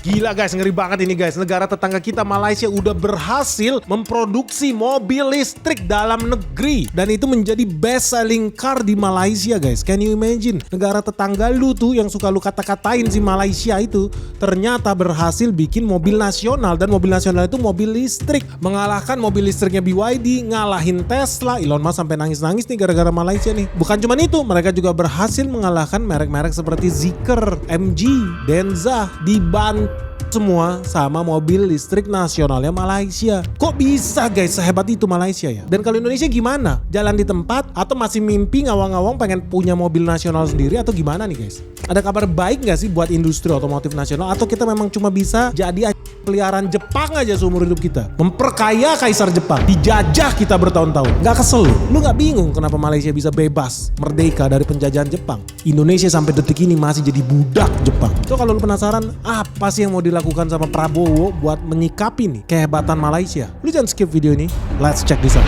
Gila guys, ngeri banget ini guys. Negara tetangga kita Malaysia udah berhasil memproduksi mobil listrik dalam negeri. Dan itu menjadi best selling car di Malaysia guys. Can you imagine? Negara tetangga lu tuh yang suka lu kata-katain si Malaysia itu ternyata berhasil bikin mobil nasional. Dan mobil nasional itu mobil listrik. Mengalahkan mobil listriknya BYD, ngalahin Tesla. Elon Musk sampai nangis-nangis nih gara-gara Malaysia nih. Bukan cuma itu, mereka juga berhasil mengalahkan merek-merek seperti Zeekr, MG, Denza, dibantu semua sama mobil listrik nasionalnya Malaysia. Kok bisa guys sehebat itu Malaysia ya? Dan kalau Indonesia gimana? Jalan di tempat atau masih mimpi ngawang-ngawang pengen punya mobil nasional sendiri atau gimana nih guys? Ada kabar baik gak sih buat industri otomotif nasional? Atau kita memang cuma bisa jadi peliharaan Jepang aja seumur hidup kita? Memperkaya kaisar Jepang, dijajah kita bertahun-tahun. Gak kesel lu? Lu gak bingung kenapa Malaysia bisa bebas, merdeka dari penjajahan Jepang? Indonesia sampai detik ini masih jadi budak Jepang. So kalau lu penasaran apa sih yang mau dilakukan sama Prabowo buat menyikapi nih kehebatan Malaysia? Lu jangan skip video ini. Let's check this out.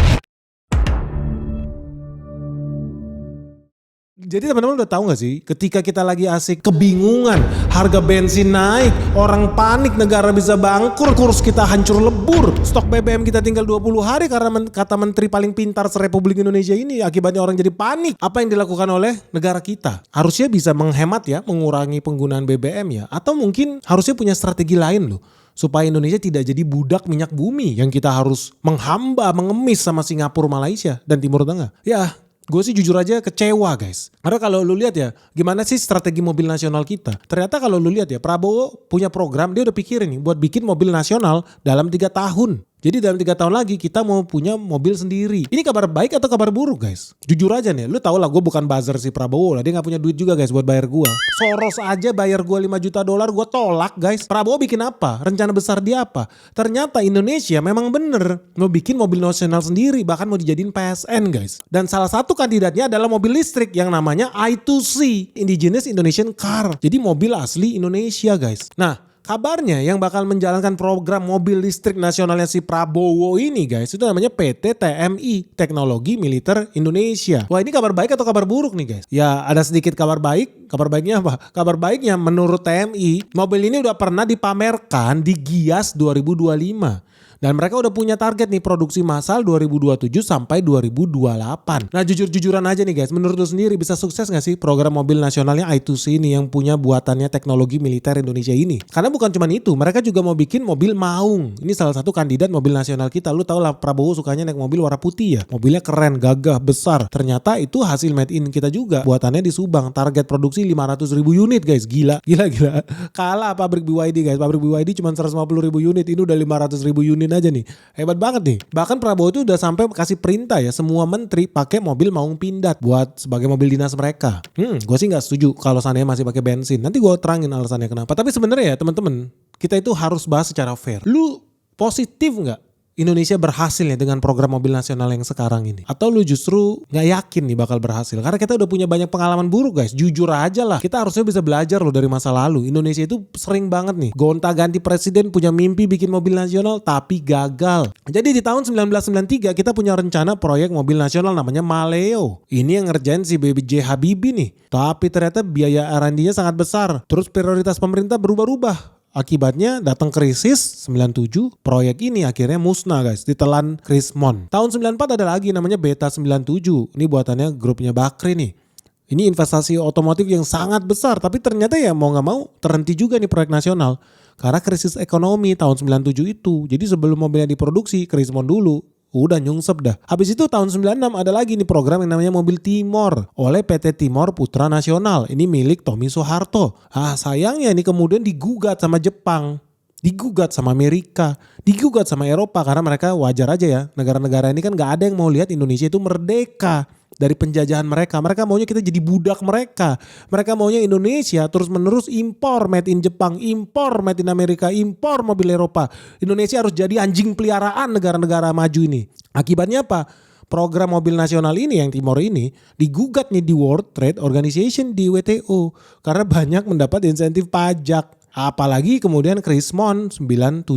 Jadi teman-teman udah tahu gak sih ketika kita lagi asik kebingungan, harga bensin naik, orang panik, negara bisa bangkrut, kurs kita hancur lebur, stok BBM kita tinggal 20 hari karena kata menteri paling pintar se-Republik Indonesia ini, akibatnya orang jadi panik. Apa yang dilakukan oleh negara kita? Harusnya bisa menghemat ya, mengurangi penggunaan BBM ya, atau mungkin harusnya punya strategi lain loh, supaya Indonesia tidak jadi budak minyak bumi yang kita harus menghamba, mengemis sama Singapura, Malaysia, dan Timur Tengah. Ya, gue sih jujur aja kecewa guys. Karena kalau lu lihat ya, gimana sih strategi mobil nasional kita? Ternyata kalau lu lihat ya, Prabowo punya program, dia udah pikirin nih buat bikin mobil nasional dalam 3 tahun. Jadi dalam 3 tahun lagi kita mau punya mobil sendiri. Ini kabar baik atau kabar buruk guys? Jujur aja nih, lu tau lah gue bukan buzzer si Prabowo lah. Dia gak punya duit juga guys buat bayar gue. Soros aja bayar gue 5 juta dolar, gue tolak guys. Prabowo bikin apa? Rencana besar dia apa? Ternyata Indonesia memang bener mau bikin mobil nasional sendiri. Bahkan mau dijadiin PSN guys. Dan salah satu kandidatnya adalah mobil listrik yang namanya I2C, Indigenous Indonesian Car. Jadi mobil asli Indonesia guys. Nah, kabarnya yang bakal menjalankan program mobil listrik nasionalnya si Prabowo ini guys, itu namanya PT TMI, Teknologi Militer Indonesia. Wah, ini kabar baik atau kabar buruk nih guys? Ya ada sedikit kabar baik. Kabar baiknya apa? Kabar baiknya menurut TMI, mobil ini udah pernah dipamerkan di Gias 2025. Dan mereka udah punya target nih produksi massal 2027 sampai 2028. Nah jujur-jujuran aja nih guys, menurut lu sendiri bisa sukses gak sih program mobil nasionalnya I2C ini yang punya buatannya teknologi militer Indonesia ini? Karena bukan cuma itu, mereka juga mau bikin mobil maung. Ini salah satu kandidat mobil nasional kita. Lu tau lah Prabowo sukanya naik mobil warna putih ya. Mobilnya keren, gagah, besar. Ternyata itu hasil made in kita juga. Buatannya di Subang, target produksi 500.000 unit guys. Gila. Kalah pabrik BYD guys. Pabrik BYD cuma 150.000 unit, ini udah 500.000 unit aja nih. Hebat banget nih. Bahkan Prabowo itu udah sampai kasih perintah ya semua menteri pakai mobil maung pindad buat sebagai mobil dinas mereka. Gue sih nggak setuju kalau seandainya masih pakai bensin. Nanti gue terangin alasannya kenapa. Tapi sebenarnya ya teman-teman, kita itu harus bahas secara fair. Lu positif nggak Indonesia berhasil ya dengan program mobil nasional yang sekarang ini? Atau lu justru gak yakin nih bakal berhasil? Karena kita udah punya banyak pengalaman buruk guys. Jujur aja lah. Kita harusnya bisa belajar loh dari masa lalu. Indonesia itu sering banget nih gonta-ganti presiden punya mimpi bikin mobil nasional tapi gagal. Jadi di tahun 1993 kita punya rencana proyek mobil nasional namanya Maleo. Ini yang ngerjain si B.J. Habibie nih. Tapi ternyata biaya R&D-nya sangat besar. Terus prioritas pemerintah berubah-ubah. Akibatnya datang krisis 97, proyek ini akhirnya musnah guys, ditelan Krismon. Tahun 94 ada lagi namanya Beta 97. Ini buatannya grupnya Bakri nih. Ini investasi otomotif yang sangat besar, tapi ternyata ya mau gak mau terhenti juga nih proyek nasional. Karena krisis ekonomi tahun 97 itu. Jadi sebelum mobilnya diproduksi, Krismon dulu. Udah nyungsep dah. Habis itu tahun 96 ada lagi nih program yang namanya Mobil Timor oleh PT Timor Putra Nasional. Ini milik Tommy Soeharto. Sayangnya ini kemudian digugat sama Jepang, digugat sama Amerika, digugat sama Eropa karena mereka wajar aja ya. Negara-negara ini kan gak ada yang mau lihat Indonesia itu merdeka dari penjajahan mereka. Mereka maunya kita jadi budak mereka. Mereka maunya Indonesia terus menerus impor made in Jepang, impor made in Amerika, impor mobil Eropa. Indonesia harus jadi anjing peliharaan negara-negara maju ini. Akibatnya apa? Program mobil nasional ini yang Timor ini digugat nih di World Trade Organization, di WTO. Karena banyak mendapat insentif pajak. Apalagi kemudian Krismon 97-98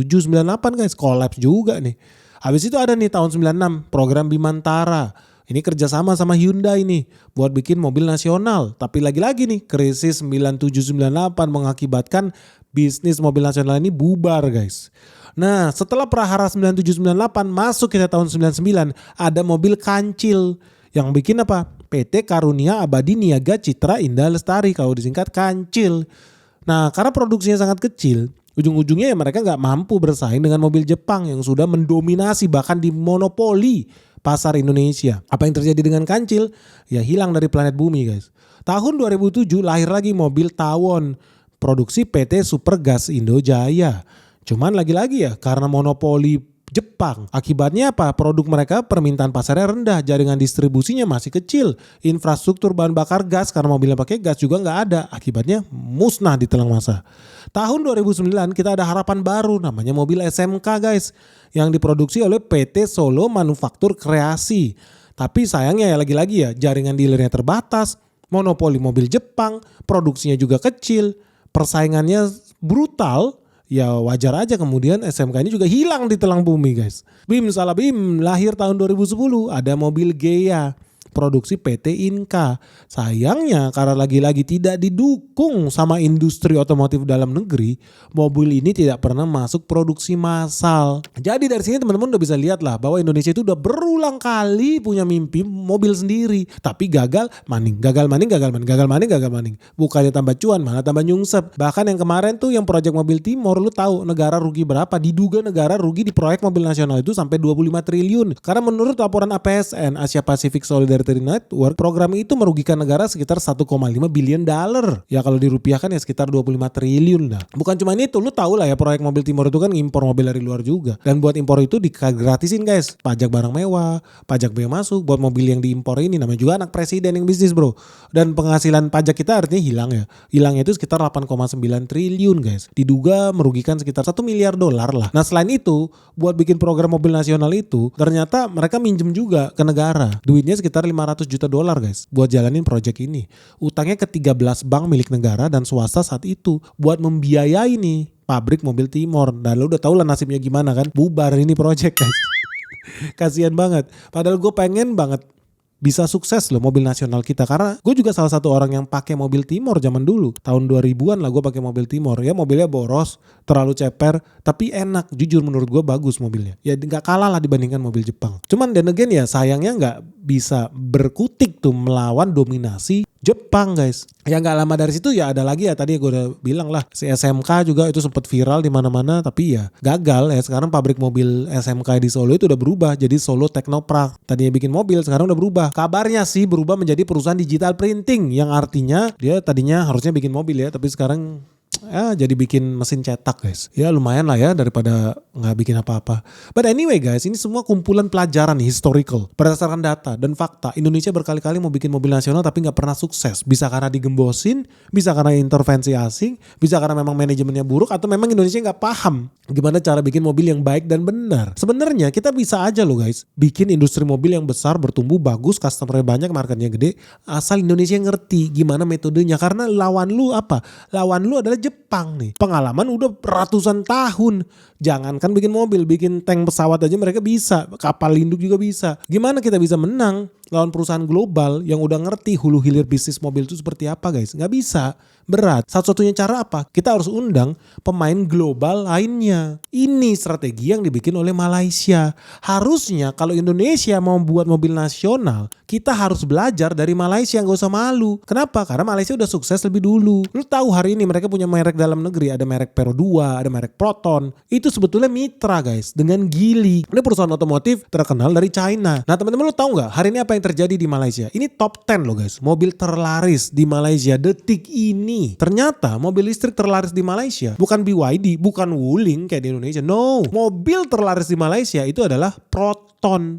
guys, kolaps juga nih. Habis itu ada nih tahun 96 program Bimantara. Ini kerjasama sama Hyundai nih buat bikin mobil nasional. Tapi lagi-lagi nih krisis 97-98 mengakibatkan bisnis mobil nasional ini bubar guys. Nah setelah Prahara 9798 masuk kita tahun 99 ada mobil kancil yang bikin apa? PT Karunia Abadi Niaga Citra Indah Lestari, kalau disingkat kancil. Nah karena produksinya sangat kecil, ujung-ujungnya ya mereka gak mampu bersaing dengan mobil Jepang yang sudah mendominasi bahkan dimonopoli pasar Indonesia. Apa yang terjadi dengan kancil? Ya hilang dari planet bumi guys. Tahun 2007 lahir lagi mobil Tawon, produksi PT Supergas Indojaya. Cuman lagi-lagi ya karena monopoli Jepang. Akibatnya apa? Produk mereka permintaan pasarnya rendah, jaringan distribusinya masih kecil, infrastruktur bahan bakar gas karena mobilnya pakai gas juga nggak ada. Akibatnya musnah di telang masa. Tahun 2009 kita ada harapan baru namanya mobil SMK guys, yang diproduksi oleh PT Solo Manufaktur Kreasi. Tapi sayangnya ya lagi-lagi ya jaringan dealernya terbatas, monopoli mobil Jepang, produksinya juga kecil, persaingannya brutal. Ya wajar aja kemudian SMK ini juga hilang di telang bumi guys. Bim salah bim, lahir tahun 2010 ada mobil Gea, produksi PT Inka. Sayangnya karena lagi-lagi tidak didukung sama industri otomotif dalam negeri, mobil ini tidak pernah masuk produksi massal. Jadi dari sini teman-teman udah bisa lihat lah bahwa Indonesia itu udah berulang kali punya mimpi mobil sendiri, tapi gagal maning. Bukannya tambah cuan malah tambah nyungsep. Bahkan yang kemarin tuh yang proyek mobil Timor, lu tahu negara rugi berapa? Diduga negara rugi di proyek mobil nasional itu sampai 25 triliun. Karena menurut laporan APSN, Asia Pacific Solidarity Network, program itu merugikan negara sekitar 1,5 billion dollar. Ya kalau dirupiahkan ya sekitar 25 triliun lah. Bukan cuma itu, lu tahu lah ya proyek mobil Timor itu kan impor mobil dari luar juga. Dan buat impor itu digratisin guys. Pajak barang mewah, pajak bea masuk buat mobil yang diimpor ini, namanya juga anak presiden yang bisnis bro. Dan penghasilan pajak kita artinya hilang ya. Hilangnya itu sekitar 8,9 triliun guys. Diduga merugikan sekitar 1 miliar dolar lah. Nah selain itu, buat bikin program mobil nasional itu, ternyata mereka minjem juga ke negara. Duitnya sekitar 500 juta dolar guys buat jalanin proyek ini. Utangnya ke 13 bank milik negara dan swasta saat itu buat membiayai nih pabrik mobil Timor. Dan lo udah tau lah nasibnya gimana kan, bubar ini proyek guys. Kasian banget. Padahal gue pengen banget bisa sukses loh mobil nasional kita, karena gue juga salah satu orang yang pakai mobil Timor zaman dulu. Tahun 2000-an lah gue pakai mobil Timor. Ya mobilnya boros, terlalu ceper, tapi enak. Jujur menurut gue bagus mobilnya. Ya gak kalah lah dibandingkan mobil Jepang. Cuman dan again ya sayangnya gak bisa berkutik tuh melawan dominasi Jepang guys. Ya gak lama dari situ ya ada lagi ya, tadi gue udah bilang lah si SMK juga itu sempat viral di mana-mana, tapi ya gagal ya. Sekarang pabrik mobil SMK di Solo itu udah berubah jadi Solo Technopark. Tadinya bikin mobil, sekarang udah berubah. Kabarnya sih berubah menjadi perusahaan digital printing, yang artinya dia tadinya harusnya bikin mobil ya, tapi sekarang jadi bikin mesin cetak guys. Ya lumayan lah ya daripada gak bikin apa-apa. But anyway guys, ini semua kumpulan pelajaran nih, historical. Berdasarkan data dan fakta, Indonesia berkali-kali mau bikin mobil nasional tapi gak pernah sukses. Bisa karena digembosin, bisa karena intervensi asing, bisa karena memang manajemennya buruk, atau memang Indonesia gak paham gimana cara bikin mobil yang baik dan benar. Sebenarnya kita bisa aja loh guys bikin industri mobil yang besar, bertumbuh bagus, customernya banyak, marketnya gede, asal Indonesia ngerti gimana metodenya. Karena lawan lu apa? Lawan lu adalah Jepang nih. Pengalaman udah ratusan tahun. Jangankan bikin mobil, bikin tank pesawat aja mereka bisa. Kapal induk juga bisa. Gimana kita bisa menang lawan perusahaan global yang udah ngerti hulu hilir bisnis mobil itu seperti apa guys? Nggak bisa. Berat. Satu-satunya cara apa? Kita harus undang pemain global lainnya. Ini strategi yang dibikin oleh Malaysia. Harusnya kalau Indonesia mau buat mobil nasional, kita harus belajar dari Malaysia, nggak usah malu. Kenapa? Karena Malaysia udah sukses lebih dulu. Lu tahu hari ini mereka punya merek dalam negeri, ada merek Pero 2, ada merek Proton. Itu sebetulnya mitra guys dengan Geely. Ini perusahaan otomotif terkenal dari China. Nah teman-teman lu tahu nggak hari ini apa yang terjadi di Malaysia? Ini top 10 loh guys, mobil terlaris di Malaysia detik ini. Ternyata mobil listrik terlaris di Malaysia bukan BYD, bukan Wuling kayak di Indonesia. No, mobil terlaris di Malaysia itu adalah Proton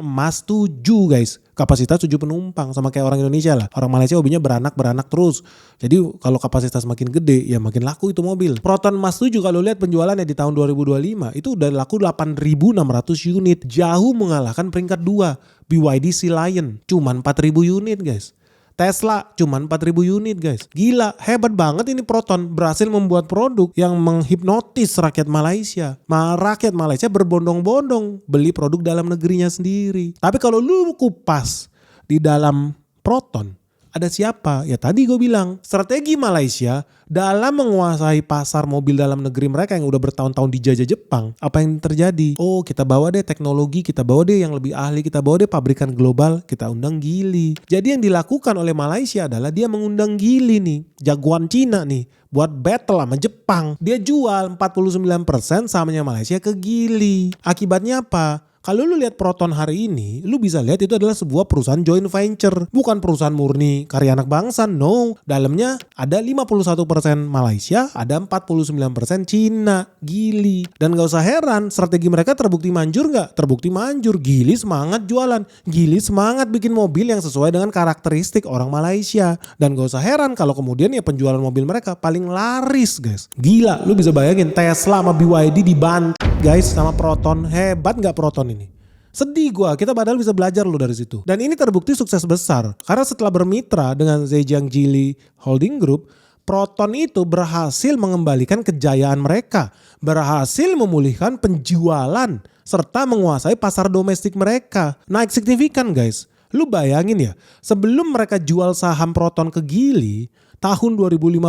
emas 7 guys. Kapasitas 7 penumpang, sama kayak orang Indonesia lah. Orang Malaysia hobinya beranak terus. Jadi kalau kapasitas makin gede ya makin laku itu mobil. Proton emas 7 kalau lihat penjualannya di tahun 2025 itu udah laku 8.600 unit. Jauh mengalahkan peringkat 2 BYD Sea Lion. Cuman 4.000 unit guys. Tesla cuman 4.000 unit guys. Gila, hebat banget ini Proton. Berhasil membuat produk yang menghipnotis rakyat Malaysia. Rakyat Malaysia berbondong-bondong beli produk dalam negerinya sendiri. Tapi kalau lu kupas di dalam Proton, Ada siapa? Ya tadi gue bilang, strategi Malaysia dalam menguasai pasar mobil dalam negeri mereka yang udah bertahun-tahun dijajah Jepang. Apa yang terjadi? Oh, kita bawa deh teknologi, kita bawa deh yang lebih ahli, kita bawa deh pabrikan global, kita undang Geely. Jadi yang dilakukan oleh Malaysia adalah dia mengundang Geely nih, jagoan Cina nih, buat battle sama Jepang. Dia jual 49% sahamnya Malaysia ke Geely. Akibatnya apa? Kalau lu lihat Proton hari ini, lu bisa lihat itu adalah sebuah perusahaan joint venture. Bukan perusahaan murni karya anak bangsa, no. Dalamnya ada 51% Malaysia, ada 49% Cina, Geely. Dan gak usah heran, strategi mereka terbukti manjur gak? Terbukti manjur. Geely semangat jualan. Geely semangat bikin mobil yang sesuai dengan karakteristik orang Malaysia. Dan gak usah heran kalau kemudian ya penjualan mobil mereka paling laris guys. Gila, lu bisa bayangin Tesla sama BYD dibantu guys sama Proton. Hebat gak Proton ini? Sedih gua, kita padahal bisa belajar loh dari situ. Dan ini terbukti sukses besar. Karena setelah bermitra dengan Zhejiang Geely Holding Group, Proton itu berhasil mengembalikan kejayaan mereka. Berhasil memulihkan penjualan. Serta menguasai pasar domestik mereka. Naik signifikan guys. Lu bayangin ya, sebelum mereka jual saham Proton ke Geely, tahun 2015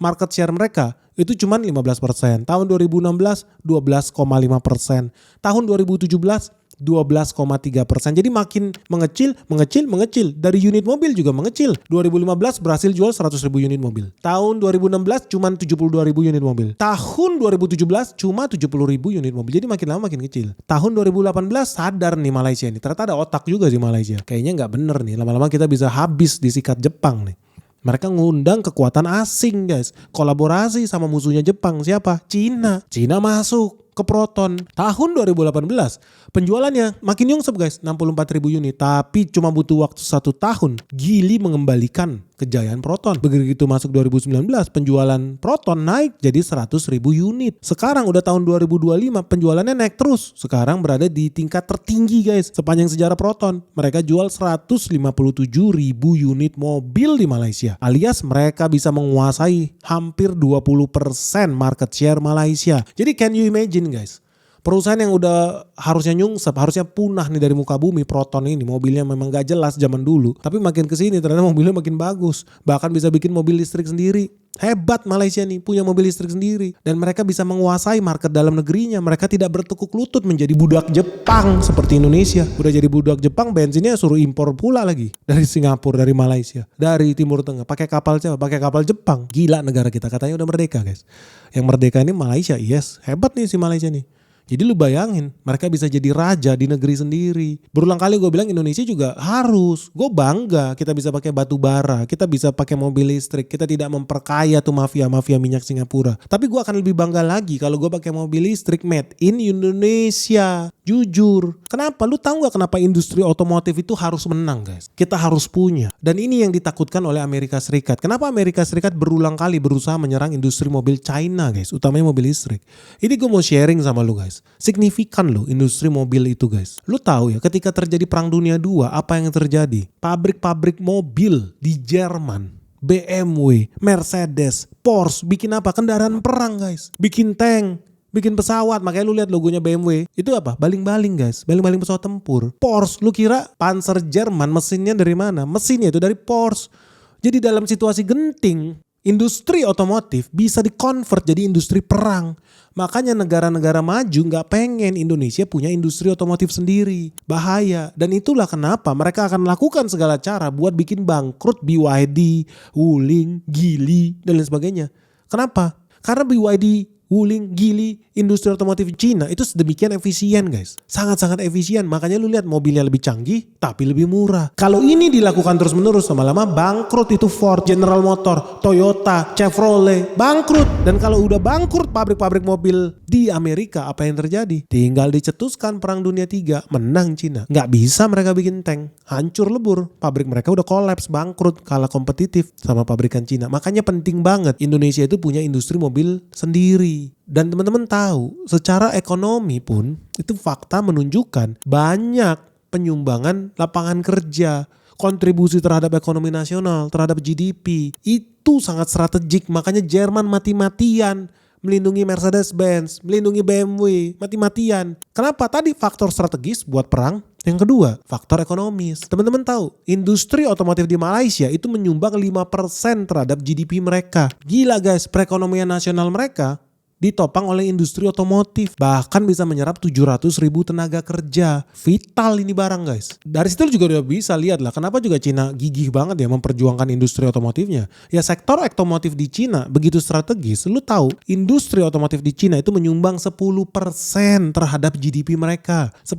market share mereka itu cuma 15%. Tahun 2016 12,5%. Tahun 2017 12,3%. Jadi makin mengecil. Dari unit mobil juga mengecil. 2015 berhasil jual 100.000 unit mobil. Tahun 2016 cuma 72.000 unit mobil. Tahun 2017 cuma 70.000 unit mobil. Jadi makin lama makin kecil. Tahun 2018 sadar nih Malaysia nih. Ternyata ada otak juga sih Malaysia. Kayaknya nggak bener nih. Lama-lama kita bisa habis disikat Jepang nih. Mereka ngundang kekuatan asing guys. Kolaborasi sama musuhnya Jepang. Siapa? Cina. Cina masuk ke Proton. Tahun 2018 penjualannya makin nyungsep guys, 64.000 unit. Tapi cuma butuh waktu 1 tahun Geely mengembalikan kejayaan Proton. Begitu masuk 2019 penjualan Proton naik jadi 100.000 unit. Sekarang udah tahun 2025 penjualannya naik terus. Sekarang berada di tingkat tertinggi guys sepanjang sejarah Proton. Mereka jual 157.000 unit mobil di Malaysia. Alias mereka bisa menguasai hampir 20% market share Malaysia. Jadi can you imagine guys, perusahaan yang udah harusnya nyungsep, harusnya punah nih dari muka bumi, Proton ini mobilnya memang gak jelas zaman dulu, tapi makin kesini ternyata mobilnya makin bagus, bahkan bisa bikin mobil listrik sendiri. Hebat Malaysia nih punya mobil listrik sendiri. Dan mereka bisa menguasai market dalam negerinya. Mereka tidak bertekuk lutut menjadi budak Jepang seperti Indonesia. Udah jadi budak Jepang, bensinnya suruh impor pula lagi. Dari Singapura, dari Malaysia, dari Timur Tengah. Pakai kapal siapa? Pakai kapal Jepang. Gila negara kita, katanya udah merdeka guys. Yang merdeka ini Malaysia, yes. Hebat nih si Malaysia nih. Jadi lu bayangin mereka bisa jadi raja di negeri sendiri. Berulang kali gue bilang Indonesia juga harus. Gue bangga kita bisa pakai batu bara. Kita bisa pakai mobil listrik. Kita tidak memperkaya tuh mafia-mafia minyak Singapura. Tapi gue akan lebih bangga lagi kalau gue pakai mobil listrik made in Indonesia. Jujur. Kenapa? Lu tahu gak kenapa industri otomotif itu harus menang guys? Kita harus punya. Dan ini yang ditakutkan oleh Amerika Serikat. Kenapa Amerika Serikat berulang kali berusaha menyerang industri mobil China guys? Utamanya mobil listrik. Ini gue mau sharing sama lu guys. Signifikan loh industri mobil itu guys. Lu tahu ya ketika terjadi Perang Dunia II apa yang terjadi? Pabrik-pabrik mobil di Jerman, BMW, Mercedes, Porsche bikin apa? Kendaraan perang guys. Bikin tank, bikin pesawat. Makanya lu lihat logonya BMW. Itu apa? Baling-baling guys. Baling-baling pesawat tempur. Porsche, lu kira Panzer Jerman mesinnya dari mana? Mesinnya itu dari Porsche. Jadi dalam situasi genting, industri otomotif bisa dikonvert jadi industri perang. Makanya negara-negara maju gak pengen Indonesia punya industri otomotif sendiri. Bahaya. Dan itulah kenapa mereka akan melakukan segala cara buat bikin bangkrut BYD, Wuling, Geely, dan lain sebagainya. Kenapa? Karena BYD, Wuling, Geely, industri otomotif Cina itu sedemikian efisien guys. Sangat-sangat efisien. Makanya lu lihat mobilnya lebih canggih tapi lebih murah. Kalau ini dilakukan terus menerus lama-lama bangkrut itu Ford, General Motor, Toyota, Chevrolet. Bangkrut. Dan kalau udah bangkrut pabrik-pabrik mobil di Amerika apa yang terjadi? Tinggal dicetuskan Perang Dunia III. Menang Cina. Gak bisa mereka bikin tank. Hancur lebur. Pabrik mereka udah kolaps, bangkrut. Kalah kompetitif sama pabrikan Cina. Makanya penting banget Indonesia itu punya industri mobil sendiri. Dan teman-teman tahu secara ekonomi pun itu fakta menunjukkan banyak penyumbangan lapangan kerja, kontribusi terhadap ekonomi nasional, terhadap GDP itu sangat strategik. Makanya Jerman mati-matian melindungi Mercedes-Benz, melindungi BMW, mati-matian. Kenapa? Tadi faktor strategis buat perang. Yang kedua, faktor ekonomis. Teman-teman tahu, industri otomotif di Malaysia itu menyumbang 5% terhadap GDP mereka. Gila guys, perekonomian nasional mereka ditopang oleh industri otomotif. Bahkan bisa menyerap 700.000 tenaga kerja. Vital ini barang guys. Dari situ juga udah bisa lihat lah kenapa juga Cina gigih banget ya memperjuangkan industri otomotifnya. Ya sektor otomotif di Cina begitu strategis. Lu tahu industri otomotif di Cina itu menyumbang 10% terhadap GDP mereka. 10%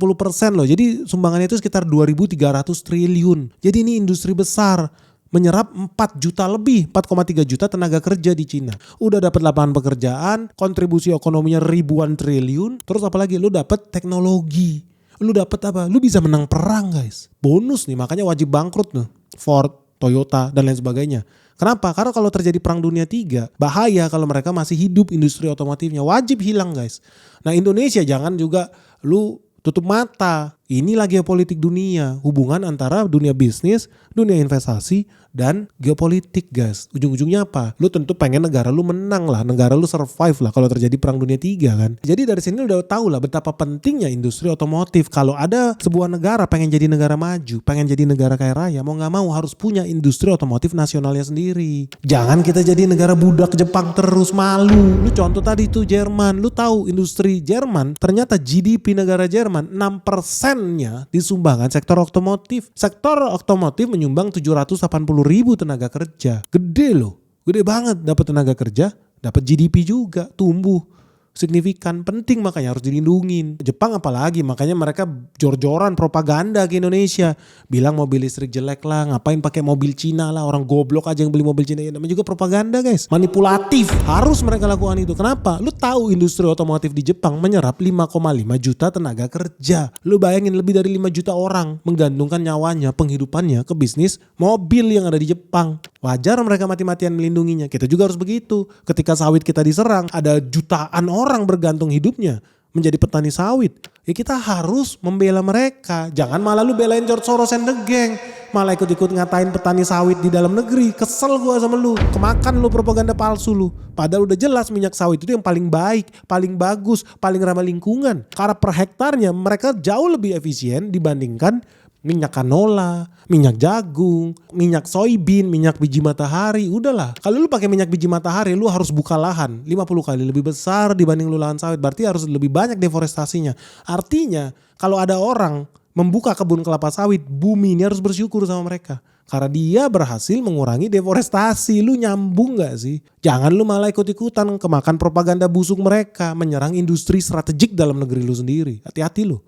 loh. Jadi sumbangannya itu sekitar 2.300 triliun. Jadi ini industri besar. Menyerap 4 juta lebih, 4,3 juta tenaga kerja di Cina. Udah dapat lapangan pekerjaan, kontribusi ekonominya ribuan triliun, terus apalagi lu dapat teknologi. Lu dapat apa? Lu bisa menang perang guys. Bonus nih, makanya wajib bangkrut tuh. Ford, Toyota dan lain sebagainya. Kenapa? Karena kalau terjadi perang dunia 3, bahaya kalau mereka masih hidup industri otomotifnya. Wajib hilang guys. Nah Indonesia jangan juga lu tutup mata. Inilah geopolitik dunia, hubungan antara dunia bisnis, dunia investasi, dan geopolitik guys. Ujung-ujungnya apa? Lu tentu pengen negara lu menang lah, negara lu survive lah kalau terjadi perang dunia 3 kan. Jadi dari sini lu udah tahu lah betapa pentingnya industri otomotif. Kalau ada sebuah negara pengen jadi negara maju, pengen jadi negara kaya raya, mau gak mau harus punya industri otomotif nasionalnya sendiri. Jangan kita jadi negara budak Jepang terus, malu. Lu contoh tadi tuh Jerman, lu tahu industri Jerman, ternyata GDP negara Jerman 6% disumbangkan sektor otomotif. Sektor otomotif menyumbang 780.000 tenaga kerja. Gede loh. Gede banget dapat tenaga kerja, dapat GDP juga, tumbuh signifikan, penting makanya harus dilindungin. Jepang apalagi, makanya mereka jor-joran propaganda ke Indonesia. Bilang mobil listrik jelek lah, ngapain pakai mobil Cina lah, orang goblok aja yang beli mobil Cina. Ya, namanya juga propaganda guys, manipulatif. Harus mereka lakukan itu. Kenapa? Lu tahu industri otomotif di Jepang menyerap 5,5 juta tenaga kerja. Lu bayangin lebih dari 5 juta orang menggantungkan nyawanya, penghidupannya ke bisnis mobil yang ada di Jepang. Wajar mereka mati-matian melindunginya. Kita juga harus begitu. Ketika sawit kita diserang, ada jutaan orang bergantung hidupnya menjadi petani sawit. Ya kita harus membela mereka. Jangan malah lu belain George Soros and the gang. Malah ikut-ikut ngatain petani sawit di dalam negeri. Kesel gua sama lu. Kemakan lu propaganda palsu lu. Padahal udah jelas minyak sawit itu yang paling baik, paling bagus, paling ramah lingkungan. Karena per hektarnya mereka jauh lebih efisien dibandingkan minyak canola, minyak jagung, minyak soybean, minyak biji matahari. Udahlah, kalau lu pakai minyak biji matahari lu harus buka lahan 50 kali lebih besar dibanding lu lahan sawit. Berarti harus lebih banyak deforestasinya. Artinya kalau ada orang membuka kebun kelapa sawit, bumi ini harus bersyukur sama mereka. Karena dia berhasil mengurangi deforestasi. Lu nyambung gak sih? Jangan lu malah ikut-ikutan kemakan propaganda busuk mereka. Menyerang industri strategik dalam negeri lu sendiri. Hati-hati lu.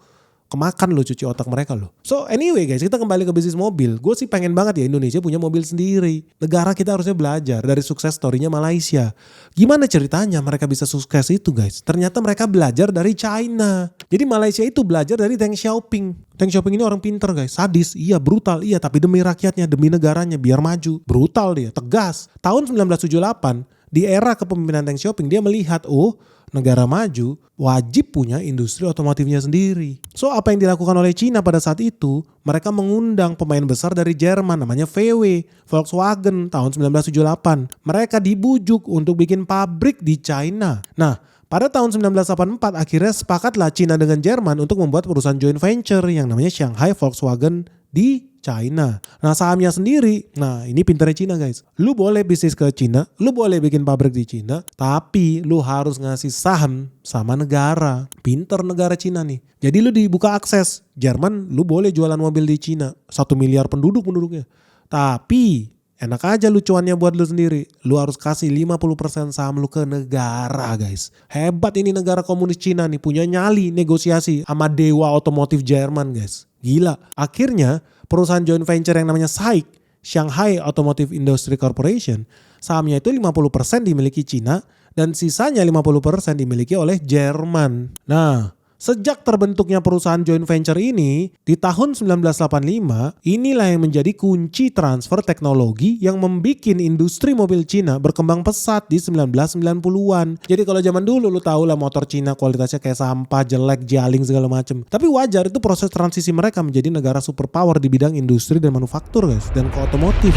Kemakan lo, cuci otak mereka lo. So anyway guys, kita kembali ke bisnis mobil. Gue sih pengen banget ya Indonesia punya mobil sendiri. Negara kita harusnya belajar dari sukses story-nya Malaysia. Gimana ceritanya mereka bisa sukses itu guys? Ternyata mereka belajar dari China. Jadi Malaysia itu belajar dari Deng Xiaoping. Deng Xiaoping ini orang pinter guys, sadis, iya, brutal, iya, tapi demi rakyatnya, demi negaranya biar maju. Brutal dia, tegas. Tahun 1978 di era kepemimpinan Deng Xiaoping dia melihat, oh negara maju wajib punya industri otomotifnya sendiri. So apa yang dilakukan oleh Cina pada saat itu, mereka mengundang pemain besar dari Jerman namanya VW, Volkswagen tahun 1978. Mereka dibujuk untuk bikin pabrik di China. Nah, pada tahun 1984 akhirnya sepakatlah Cina dengan Jerman untuk membuat perusahaan joint venture yang namanya Shanghai Volkswagen di China. Nah sahamnya sendiri, nah ini pinternya Cina guys. Lu boleh bisnis ke Cina, lu boleh bikin pabrik di Cina, tapi lu harus ngasih saham sama negara. Pinter negara Cina nih. Jadi lu dibuka akses. Jerman lu boleh jualan mobil di Cina. 1 miliar penduduknya. Tapi enak aja lu cuannya buat lu sendiri. Lu harus kasih 50% saham lu ke negara guys. Hebat ini negara komunis Cina nih. Punya nyali negosiasi sama dewa otomotif Jerman guys. Gila. Akhirnya perusahaan joint venture yang namanya SAIC, Shanghai Automotive Industry Corporation, sahamnya itu 50% dimiliki Cina dan sisanya 50% dimiliki oleh Jerman. Nah, sejak terbentuknya perusahaan joint venture ini di tahun 1985, inilah yang menjadi kunci transfer teknologi yang membuat industri mobil Cina berkembang pesat di 1990-an. Jadi kalau zaman dulu lu tahu lah motor Cina kualitasnya kayak sampah, jelek, jaling segala macam. Tapi wajar, itu proses transisi mereka menjadi negara superpower di bidang industri dan manufaktur guys, dan ke otomotif.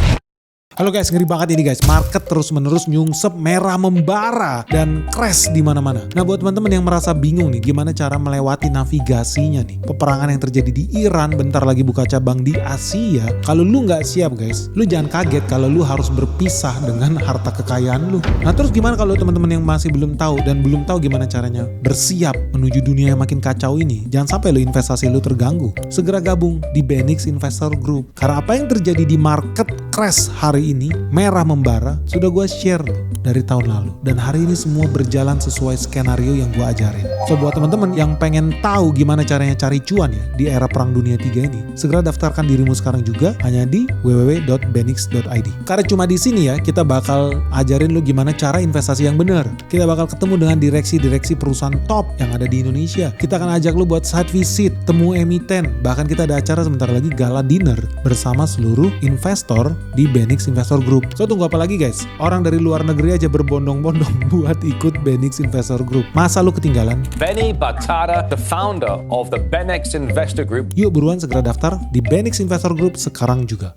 Halo guys, ngeri banget ini guys. Market terus menerus nyungsep, merah membara dan crash di mana-mana. Nah, buat teman-teman yang merasa bingung nih gimana cara melewati navigasinya nih. Peperangan yang terjadi di Iran bentar lagi buka cabang di Asia. Kalau lu nggak siap guys, lu jangan kaget kalau lu harus berpisah dengan harta kekayaan lu. Nah, terus gimana kalau teman-teman yang masih belum tahu dan belum tahu gimana caranya bersiap menuju dunia yang makin kacau ini? Jangan sampai lu investasi lu terganggu. Segera gabung di Benix Investor Group. Karena apa yang terjadi di market crash hari ini, merah membara, sudah gue share dari tahun lalu. Dan hari ini semua berjalan sesuai skenario yang gue ajarin. So buat teman-teman yang pengen tahu gimana caranya cari cuan ya di era perang dunia 3 ini, segera daftarkan dirimu sekarang juga hanya di www.benix.id. Karena cuma di sini ya kita bakal ajarin lu gimana cara investasi yang benar. Kita bakal ketemu dengan direksi-direksi perusahaan top yang ada di Indonesia. Kita akan ajak lu buat site visit, temu emiten, bahkan kita ada acara sebentar lagi gala dinner bersama seluruh investor di Benix Investor Group. So tunggu apa lagi guys? Orang dari luar negeri aja berbondong-bondong buat ikut Benix Investor Group. Masa lu ketinggalan? Benny Batara, the founder of the Benix Investor Group. Yuk buruan segera daftar di Benix Investor Group sekarang juga.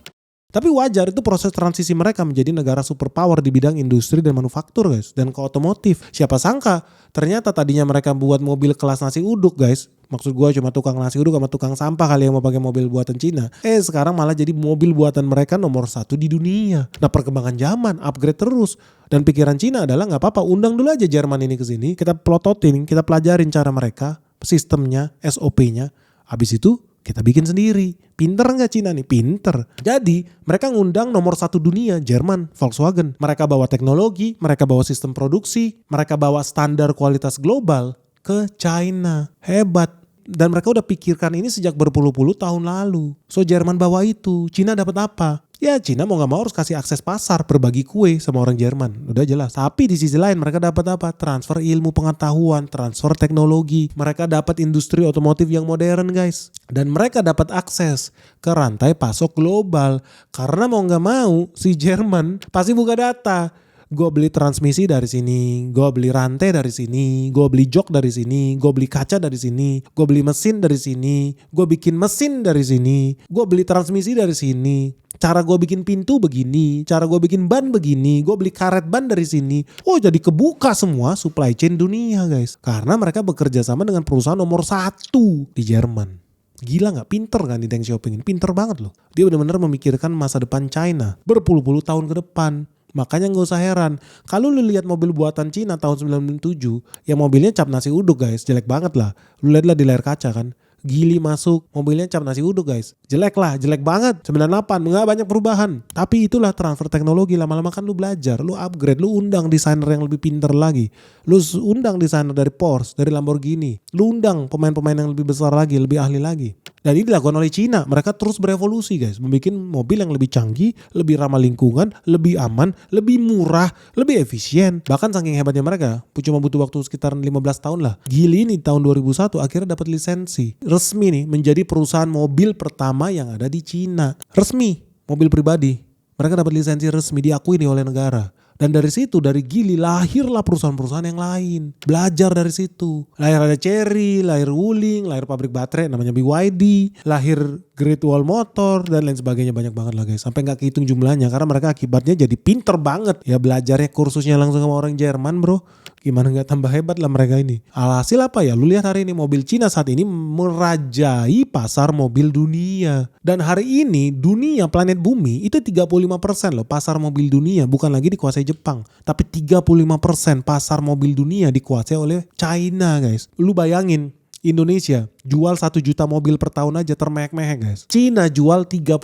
Tapi wajar itu proses transisi mereka menjadi negara superpower di bidang industri dan manufaktur guys. Dan ke otomotif. Siapa sangka ternyata tadinya mereka buat mobil kelas nasi uduk guys. Maksud gue cuma tukang nasi uduk sama tukang sampah kali yang mau pakai mobil buatan Cina. Sekarang malah jadi mobil buatan mereka nomor 1 di dunia. Nah perkembangan zaman, upgrade terus. Dan pikiran Cina adalah gak apa-apa, undang dulu aja Jerman ini ke sini. Kita plototin, kita pelajarin cara mereka, sistemnya, SOP-nya. Habis itu kita bikin sendiri. Pinter nggak Cina nih? Pinter. Jadi mereka ngundang nomor 1 dunia, Jerman, Volkswagen. Mereka bawa teknologi, mereka bawa sistem produksi, mereka bawa standar kualitas global ke China. Hebat. Dan mereka udah pikirkan ini sejak berpuluh-puluh tahun lalu. So Jerman bawa itu, Cina dapat apa? Ya Cina mau gak mau harus kasih akses pasar, berbagi kue sama orang Jerman. Udah jelas. Tapi di sisi lain mereka dapat apa? Transfer ilmu pengetahuan, transfer teknologi. Mereka dapat industri otomotif yang modern guys. Dan mereka dapat akses ke rantai pasok global. Karena mau gak mau si Jerman pasti buka data. Gue beli transmisi dari sini, gue beli rantai dari sini, gue beli jok dari sini, gue beli kaca dari sini, gue beli mesin dari sini, gue bikin mesin dari sini, gue beli transmisi dari sini. Cara gue bikin pintu begini, cara gue bikin ban begini, gue beli karet ban dari sini. Oh jadi kebuka semua supply chain dunia guys. Karena mereka bekerja sama dengan perusahaan nomor 1 di Jerman. Gila gak? Pinter kan di Deng Xiaoping ini? Pinter banget loh. Dia benar-benar memikirkan masa depan China berpuluh-puluh tahun ke depan. Makanya gak usah heran. Kalau lu lihat mobil buatan Cina tahun 97, ya mobilnya cap nasi uduk guys. Jelek banget lah. Lu lihat lah di layar kaca kan. Gili masuk, mobilnya cap nasi uduk guys. Jelek lah, jelek banget. 98, gak banyak perubahan. Tapi itulah transfer teknologi. Lama-lama kan lu belajar, lu upgrade, lu undang desainer yang lebih pinter lagi. Lu undang desainer dari Porsche, dari Lamborghini. Lu undang pemain-pemain yang lebih besar lagi, lebih ahli lagi. Dan ini dilakukan oleh Cina. Mereka terus berevolusi guys. Membuat mobil yang lebih canggih, lebih ramah lingkungan, lebih aman, lebih murah, lebih efisien. Bahkan saking hebatnya mereka, cuma butuh waktu sekitar 15 tahun lah. Gili nih tahun 2001 akhirnya dapat lisensi. Resmi nih menjadi perusahaan mobil pertama yang ada di Cina. Resmi, mobil pribadi. Mereka dapat lisensi resmi diakui nih oleh negara. Dan dari situ, dari Gili lahirlah perusahaan-perusahaan yang lain. Belajar dari situ. Lahir ada Chery, lahir Wuling, lahir pabrik baterai namanya BYD, lahir Great Wall Motor, dan lain sebagainya. Banyak banget lah guys. Sampai gak kehitung jumlahnya karena mereka akibatnya jadi pinter banget. Ya belajarnya kursusnya langsung sama orang Jerman bro. Gimana gak tambah hebat lah mereka ini. Alhasil apa ya? Lu lihat hari ini mobil Cina saat ini merajai pasar mobil dunia. Dan hari ini dunia planet bumi itu 35% loh pasar mobil dunia. Bukan lagi dikuasai Jepang. Tapi 35% pasar mobil dunia dikuasai oleh China guys. Lu bayangin. Indonesia jual 1 juta mobil per tahun aja termehek-mehek guys. Cina jual 34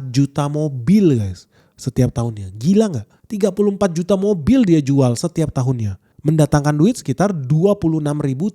juta mobil guys setiap tahunnya. Gila gak? 34 juta mobil dia jual setiap tahunnya. Mendatangkan duit sekitar 26.000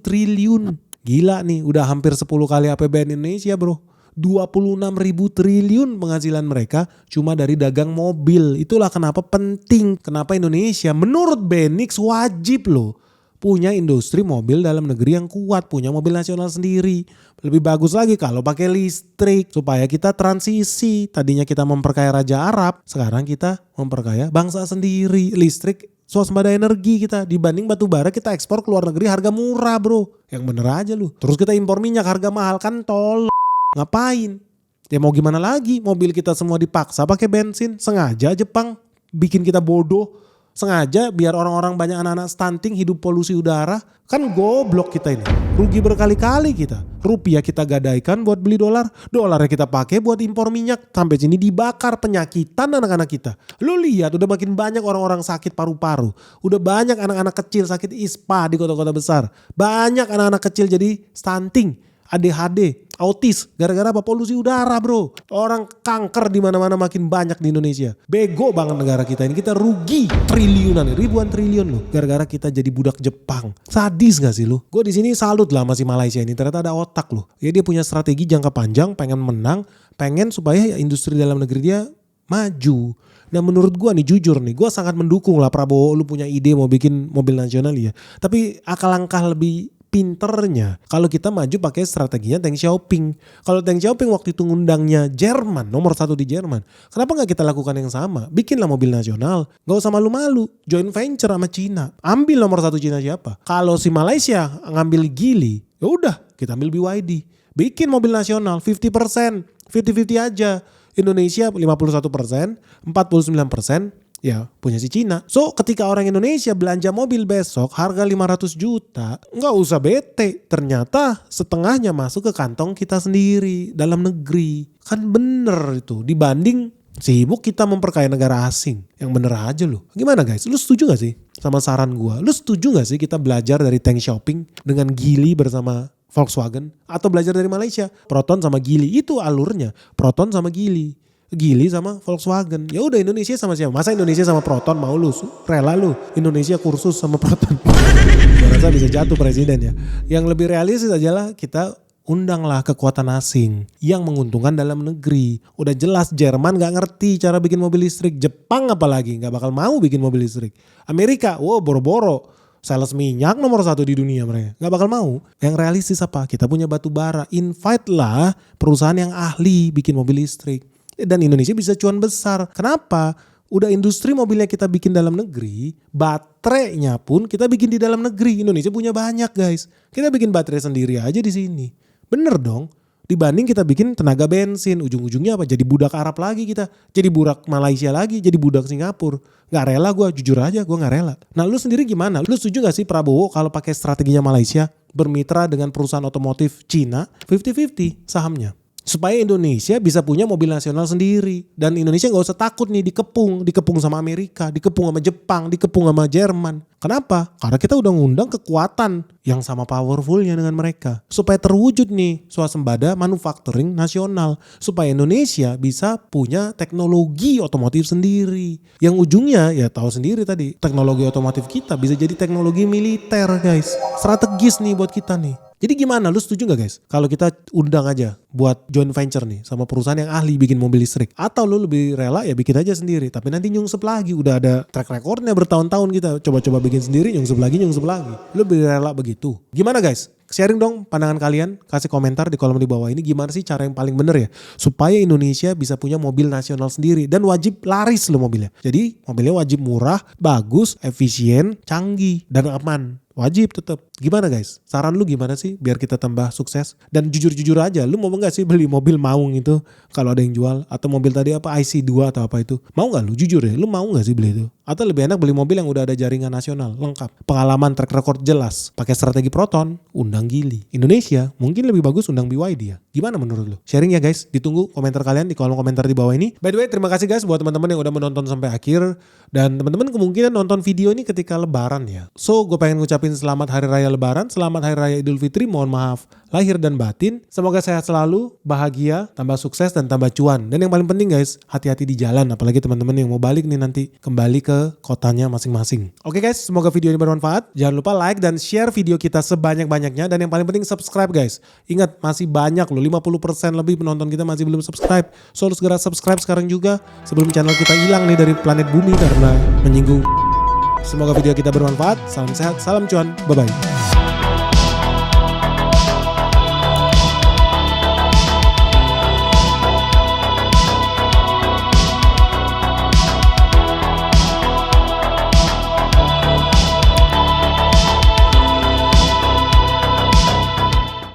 triliun. Gila nih udah hampir 10 kali APBN Indonesia bro. 26.000 triliun penghasilan mereka cuma dari dagang mobil. Itulah kenapa penting. Kenapa Indonesia menurut Benix wajib loh punya industri mobil dalam negeri yang kuat. Punya mobil nasional sendiri. Lebih bagus lagi kalau pakai listrik. Supaya kita transisi. Tadinya kita memperkaya Raja Arab. Sekarang kita memperkaya bangsa sendiri. Listrik swasembada energi kita. Dibanding batu bara kita ekspor ke luar negeri harga murah bro. Yang bener aja lu. Terus kita impor minyak harga mahal kan tol. Ngapain? Ya mau gimana lagi, mobil kita semua dipaksa pakai bensin. Sengaja Jepang bikin kita bodoh. Sengaja biar orang-orang banyak anak-anak stunting, hidup polusi udara. Kan goblok kita ini. Rugi berkali-kali kita. Rupiah kita gadaikan buat beli dolar. Dolarnya kita pakai buat impor minyak. Sampai sini dibakar, penyakitan anak-anak kita. Lu lihat udah makin banyak orang-orang sakit paru-paru. Udah banyak anak-anak kecil sakit ISPA di kota-kota besar. Banyak anak-anak kecil jadi stunting, ADHD, autis, gara-gara apa? Polusi udara bro. Orang kanker di mana-mana makin banyak di Indonesia. Bego banget negara kita ini. Kita rugi triliunan, ribuan triliun loh. Gara-gara kita jadi budak Jepang. Sadis gak sih lu? Gue di sini salut lah masih Malaysia ini. Ternyata ada otak loh. Ya dia punya strategi jangka panjang, pengen menang, pengen supaya industri dalam negeri dia maju. Nah menurut gue nih jujur nih, gue sangat mendukung lah Prabowo, lu punya ide mau bikin mobil nasional ya. Tapi langkah lebih pinternya kalau kita maju pakai strateginya Deng Xiaoping. Kalau Deng Xiaoping waktu itu ngundangnya Jerman, nomor 1 di Jerman, kenapa nggak kita lakukan yang sama? Bikinlah mobil nasional, nggak usah malu-malu, joint venture sama Cina, ambil nomor 1 Cina siapa? Kalau si Malaysia ngambil Geely, ya udah kita ambil BYD, bikin mobil nasional 50%, 50-50 aja. Indonesia 51%, 49%. Ya punya si Cina. So ketika orang Indonesia belanja mobil besok harga 500 juta. Nggak usah bete. Ternyata setengahnya masuk ke kantong kita sendiri dalam negeri. Kan bener itu. Dibanding sibuk kita memperkaya negara asing. Yang bener aja loh. Gimana guys? Lu setuju gak sih sama saran gua? Lu setuju gak sih kita belajar dari Deng Xiaoping dengan Geely bersama Volkswagen? Atau belajar dari Malaysia? Proton sama Geely. Itu alurnya. Proton sama Geely. Geely sama Volkswagen. Ya udah Indonesia sama siapa? Masa Indonesia sama Proton mau lu? Rela lu Indonesia kursus sama Proton. Gue rasa bisa jatuh presiden ya. Yang lebih realistis adalah kita undanglah kekuatan asing yang menguntungkan dalam negeri. Udah jelas Jerman gak ngerti cara bikin mobil listrik. Jepang apalagi gak bakal mau bikin mobil listrik. Amerika, wow boro-boro. Sales minyak nomor 1 di dunia mereka. Gak bakal mau. Yang realistis apa? Kita punya batu bara. Invite lah perusahaan yang ahli bikin mobil listrik. Dan Indonesia bisa cuan besar. Kenapa? Udah industri mobilnya kita bikin dalam negeri, baterainya pun kita bikin di dalam negeri. Indonesia punya banyak guys. Kita bikin baterai sendiri aja di sini. Bener dong. Dibanding kita bikin tenaga bensin, ujung-ujungnya apa? Jadi budak Arab lagi kita. Jadi budak Malaysia lagi, jadi budak Singapura. Gak rela gue, jujur aja gue gak rela. Nah lu sendiri gimana? Lu setuju gak sih Prabowo kalau pakai strateginya Malaysia bermitra dengan perusahaan otomotif Cina 50-50 sahamnya? Supaya Indonesia bisa punya mobil nasional sendiri. Dan Indonesia gak usah takut nih dikepung sama Amerika, dikepung sama Jepang, dikepung sama Jerman. Kenapa? Karena kita udah ngundang kekuatan yang sama powerfulnya dengan mereka. Supaya terwujud nih swasembada manufacturing nasional. Supaya Indonesia bisa punya teknologi otomotif sendiri. Yang ujungnya ya tahu sendiri tadi. Teknologi otomotif kita bisa jadi teknologi militer guys. Strategis nih buat kita nih. Jadi gimana? Lu setuju gak guys? Kalau kita undang aja buat joint venture nih sama perusahaan yang ahli bikin mobil listrik. Atau lu lebih rela ya bikin aja sendiri. Tapi nanti nyungsep lagi. Udah ada track recordnya bertahun-tahun kita. Coba-coba bikin sendiri, nyungsep lagi. Lu lebih rela begitu. Gimana guys? Sharing dong pandangan kalian. Kasih komentar di kolom di bawah ini. Gimana sih cara yang paling bener ya? Supaya Indonesia bisa punya mobil nasional sendiri. Dan wajib laris lo mobilnya. Jadi mobilnya wajib murah, bagus, efisien, canggih, dan aman. Wajib tetap. Gimana guys? Saran lu gimana sih biar kita tambah sukses? Dan jujur-jujur aja, lu mau gak sih beli mobil Maung itu kalau ada yang jual? Atau mobil tadi apa IC2 atau apa itu? Mau gak lu? Jujur ya, lu mau gak sih beli itu? Atau lebih enak beli mobil yang udah ada jaringan nasional lengkap, pengalaman track record jelas, pakai strategi Proton, undang Geely. Indonesia mungkin lebih bagus undang BYD ya. Gimana menurut lu? Sharing ya guys, ditunggu komentar kalian di kolom komentar di bawah ini. By the way, terima kasih guys buat teman-teman yang udah menonton sampai akhir. Dan teman-teman kemungkinan nonton video ini ketika lebaran ya. So gue pengen ngucapin selamat hari raya lebaran, selamat hari raya Idul Fitri, mohon maaf lahir dan batin. Semoga sehat selalu, bahagia, tambah sukses dan tambah cuan. Dan yang paling penting guys, hati-hati di jalan, apalagi teman-teman yang mau balik nih nanti kembali ke kotanya masing-masing. Oke guys, semoga video ini bermanfaat. Jangan lupa like dan share video kita sebanyak-banyaknya, dan yang paling penting subscribe guys. Ingat masih banyak loh, 50% lebih penonton kita masih belum subscribe. So harus segera subscribe sekarang juga sebelum channel kita hilang nih dari planet bumi karena menyinggung. Semoga video kita bermanfaat. Salam sehat, salam cuan, bye bye.